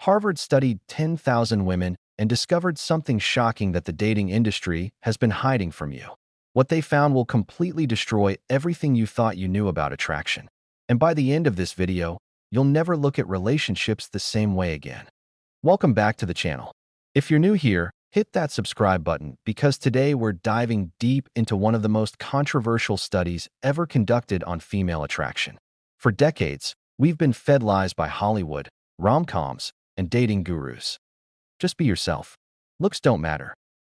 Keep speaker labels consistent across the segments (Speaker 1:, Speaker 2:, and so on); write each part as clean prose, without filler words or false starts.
Speaker 1: Harvard studied 10,000 women and discovered something shocking that the dating industry has been hiding from you. What they found will completely destroy everything you thought you knew about attraction. And by the end of this video, you'll never look at relationships the same way again. Welcome back to the channel. If you're new here, hit that subscribe button because today we're diving deep into one of the most controversial studies ever conducted on female attraction. For decades, we've been fed lies by Hollywood, rom-coms, and dating gurus. Just be yourself. Looks don't matter.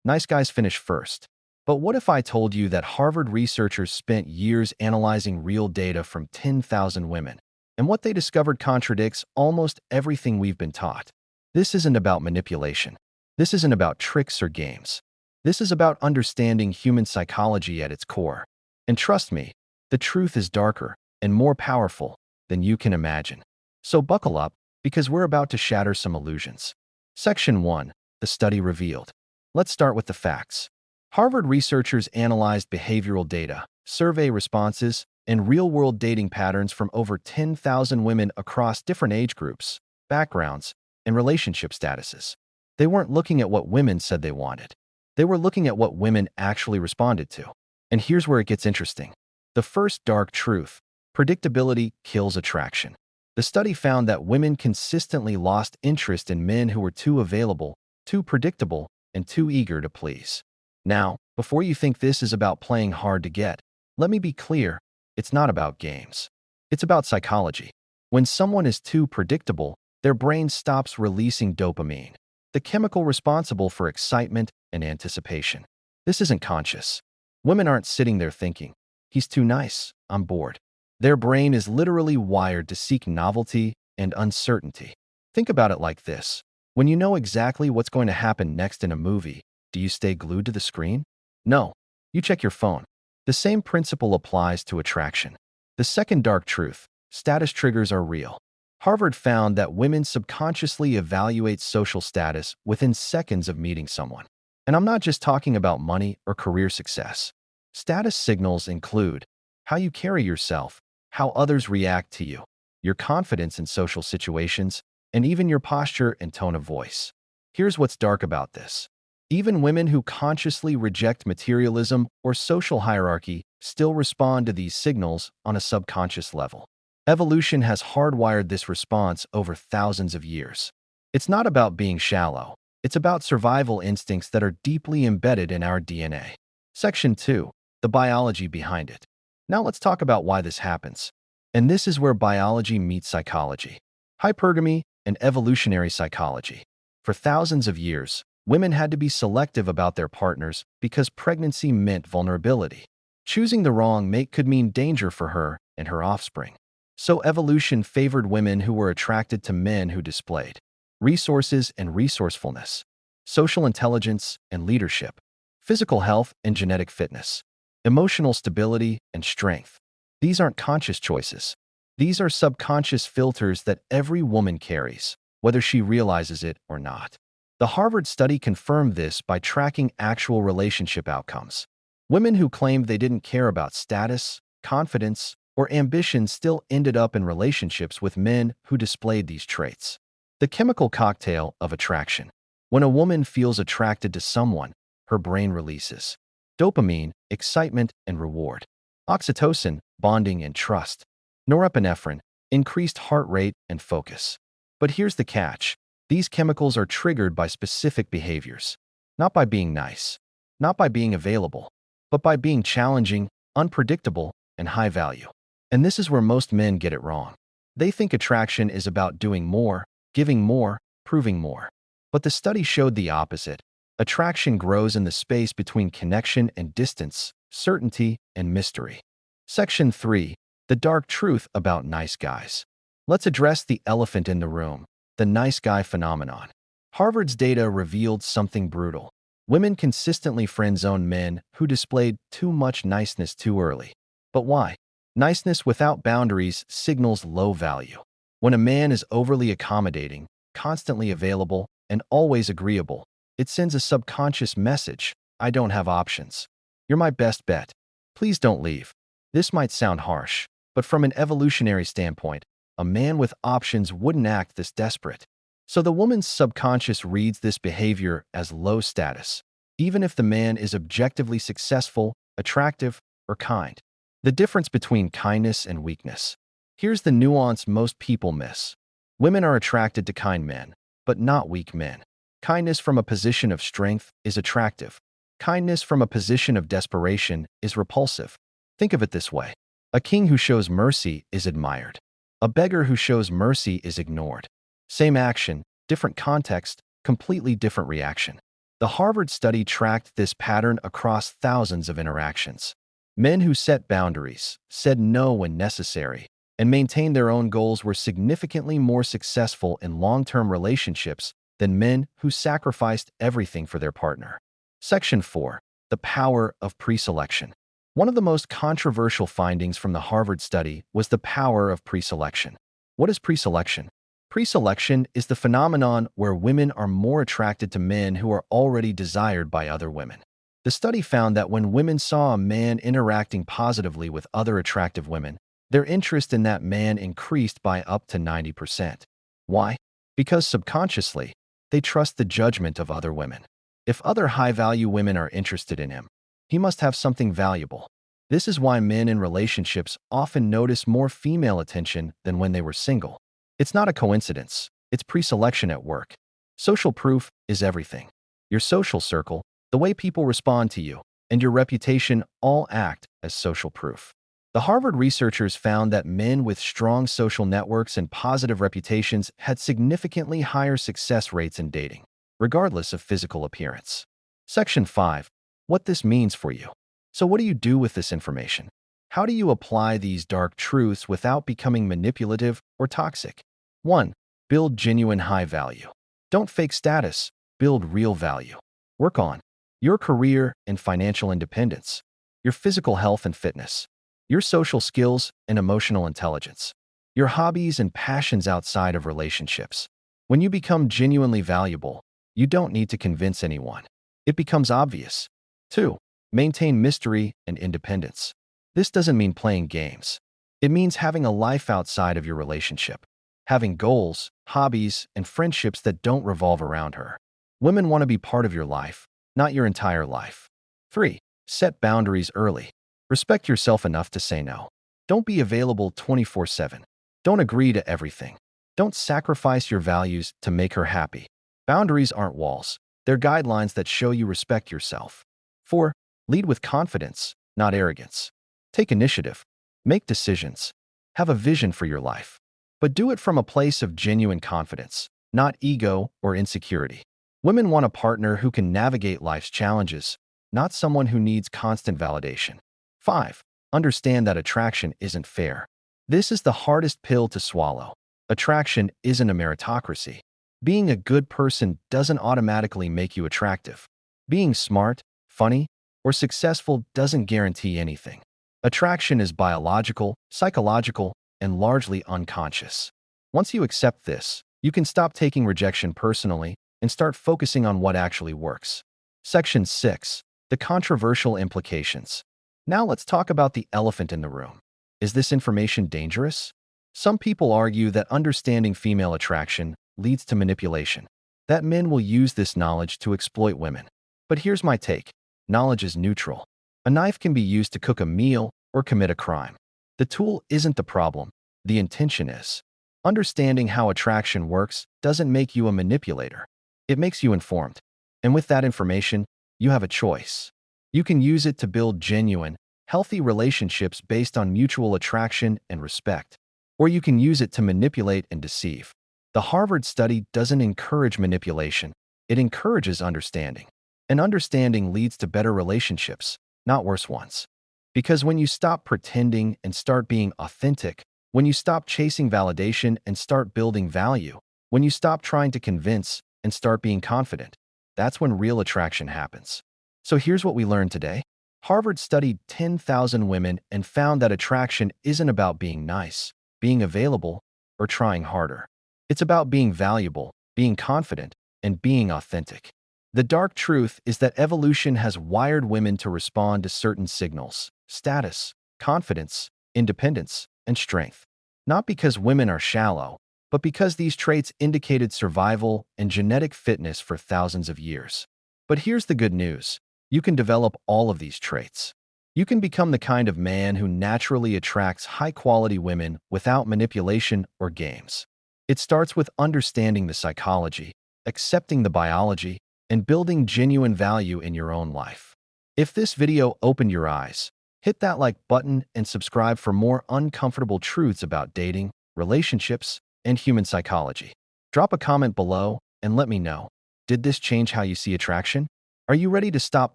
Speaker 1: Nice guys finish first. But what if I told you that Harvard researchers spent years analyzing real data from 10,000 women, and what they discovered contradicts almost everything we've been taught? This isn't about manipulation. This isn't about tricks or games. This is about understanding human psychology at its core. And trust me, the truth is darker and more powerful than you can imagine. So buckle up, because we're about to shatter some illusions. Section 1. The study revealed. Let's start with the facts. Harvard researchers analyzed behavioral data, survey responses, and real-world dating patterns from over 10,000 women across different age groups, backgrounds, and relationship statuses. They weren't looking at what women said they wanted. They were looking at what women actually responded to. And here's where it gets interesting. The first dark truth: predictability kills attraction. The study found that women consistently lost interest in men who were too available, too predictable, and too eager to please. Now, before you think this is about playing hard to get, let me be clear, it's not about games. It's about psychology. When someone is too predictable, their brain stops releasing dopamine, the chemical responsible for excitement and anticipation. This isn't conscious. Women aren't sitting there thinking, "He's too nice, I'm bored." Their brain is literally wired to seek novelty and uncertainty. Think about it like this. When you know exactly what's going to happen next in a movie, do you stay glued to the screen? No. You check your phone. The same principle applies to attraction. The second dark truth: status triggers are real. Harvard found that women subconsciously evaluate social status within seconds of meeting someone. And I'm not just talking about money or career success. Status signals include how you carry yourself, how others react to you, your confidence in social situations, and even your posture and tone of voice. Here's what's dark about this. Even women who consciously reject materialism or social hierarchy still respond to these signals on a subconscious level. Evolution has hardwired this response over thousands of years. It's not about being shallow. It's about survival instincts that are deeply embedded in our DNA. Section 2. The biology behind it. Now let's talk about why this happens. And this is where biology meets psychology. Hypergamy and evolutionary psychology. For thousands of years, women had to be selective about their partners because pregnancy meant vulnerability. Choosing the wrong mate could mean danger for her and her offspring. So evolution favored women who were attracted to men who displayed resources and resourcefulness, social intelligence and leadership, physical health and genetic fitness, emotional stability and strength. These aren't conscious choices. These are subconscious filters that every woman carries, whether she realizes it or not. The Harvard study confirmed this by tracking actual relationship outcomes. Women who claimed they didn't care about status, confidence, or ambition still ended up in relationships with men who displayed these traits. The chemical cocktail of attraction. When a woman feels attracted to someone, her brain releases dopamine, excitement and reward; oxytocin, bonding and trust; norepinephrine, increased heart rate and focus. But here's the catch. These chemicals are triggered by specific behaviors. Not by being nice, not by being available, but by being challenging, unpredictable, and high value. And this is where most men get it wrong. They think attraction is about doing more, giving more, proving more. But the study showed the opposite. Attraction grows in the space between connection and distance, certainty and mystery. Section 3. The dark truth about nice guys. Let's address the elephant in the room: the nice guy phenomenon. Harvard's data revealed something brutal. Women consistently friend-zoned men who displayed too much niceness too early. But why? Niceness without boundaries signals low value. When a man is overly accommodating, constantly available, and always agreeable, it sends a subconscious message: I don't have options. You're my best bet. Please don't leave. This might sound harsh, but from an evolutionary standpoint, a man with options wouldn't act this desperate. So the woman's subconscious reads this behavior as low status, even if the man is objectively successful, attractive, or kind. The difference between kindness and weakness. Here's the nuance most people miss. Women are attracted to kind men, but not weak men. Kindness from a position of strength is attractive. Kindness from a position of desperation is repulsive. Think of it this way. A king who shows mercy is admired. A beggar who shows mercy is ignored. Same action, different context, completely different reaction. The Harvard study tracked this pattern across thousands of interactions. Men who set boundaries, said no when necessary, and maintained their own goals were significantly more successful in long-term relationships than men who sacrificed everything for their partner. Section 4. The Power of Preselection. One of the most controversial findings from the Harvard study was the power of preselection. What is preselection? Preselection is the phenomenon where women are more attracted to men who are already desired by other women. The study found that when women saw a man interacting positively with other attractive women, their interest in that man increased by up to 90%. Why? Because subconsciously, they trust the judgment of other women. If other high-value women are interested in him, he must have something valuable. This is why men in relationships often notice more female attention than when they were single. It's not a coincidence. It's preselection at work. Social proof is everything. Your social circle, the way people respond to you, and your reputation all act as social proof. The Harvard researchers found that men with strong social networks and positive reputations had significantly higher success rates in dating, regardless of physical appearance. Section 5. What this means for you. So what do you do with this information? How do you apply these dark truths without becoming manipulative or toxic? 1. Build genuine high value. Don't fake status. Build real value. Work on your career and financial independence, your physical health and fitness, your social skills and emotional intelligence, your hobbies and passions outside of relationships. When you become genuinely valuable, you don't need to convince anyone. It becomes obvious. 2. Maintain mystery and independence. This doesn't mean playing games. It means having a life outside of your relationship, having goals, hobbies, and friendships that don't revolve around her. Women want to be part of your life, not your entire life. 3. Set boundaries early. Respect yourself enough to say no. Don't be available 24/7. Don't agree to everything. Don't sacrifice your values to make her happy. Boundaries aren't walls. They're guidelines that show you respect yourself. 4. Lead with confidence, not arrogance. Take initiative. Make decisions. Have a vision for your life. But do it from a place of genuine confidence, not ego or insecurity. Women want a partner who can navigate life's challenges, not someone who needs constant validation. 5. Understand that attraction isn't fair. This is the hardest pill to swallow. Attraction isn't a meritocracy. Being a good person doesn't automatically make you attractive. Being smart, funny, or successful doesn't guarantee anything. Attraction is biological, psychological, and largely unconscious. Once you accept this, you can stop taking rejection personally and start focusing on what actually works. Section 6. The controversial implications. Now let's talk about the elephant in the room. Is this information dangerous? Some people argue that understanding female attraction leads to manipulation, that men will use this knowledge to exploit women. But here's my take. Knowledge is neutral. A knife can be used to cook a meal or commit a crime. The tool isn't the problem. The intention is. Understanding how attraction works doesn't make you a manipulator. It makes you informed. And with that information, you have a choice. You can use it to build genuine, healthy relationships based on mutual attraction and respect. Or you can use it to manipulate and deceive. The Harvard study doesn't encourage manipulation. It encourages understanding. And understanding leads to better relationships, not worse ones. Because when you stop pretending and start being authentic, when you stop chasing validation and start building value, when you stop trying to convince and start being confident, that's when real attraction happens. So here's what we learned today. Harvard studied 10,000 women and found that attraction isn't about being nice, being available, or trying harder. It's about being valuable, being confident, and being authentic. The dark truth is that evolution has wired women to respond to certain signals: status, confidence, independence, and strength. Not because women are shallow, but because these traits indicated survival and genetic fitness for thousands of years. But here's the good news. You can develop all of these traits. You can become the kind of man who naturally attracts high-quality women without manipulation or games. It starts with understanding the psychology, accepting the biology, and building genuine value in your own life. If this video opened your eyes, hit that like button and subscribe for more uncomfortable truths about dating, relationships, and human psychology. Drop a comment below and let me know. Did this change how you see attraction? Are you ready to stop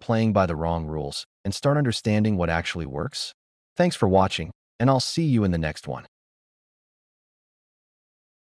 Speaker 1: playing by the wrong rules and start understanding what actually works? Thanks for watching, and I'll see you in the next one.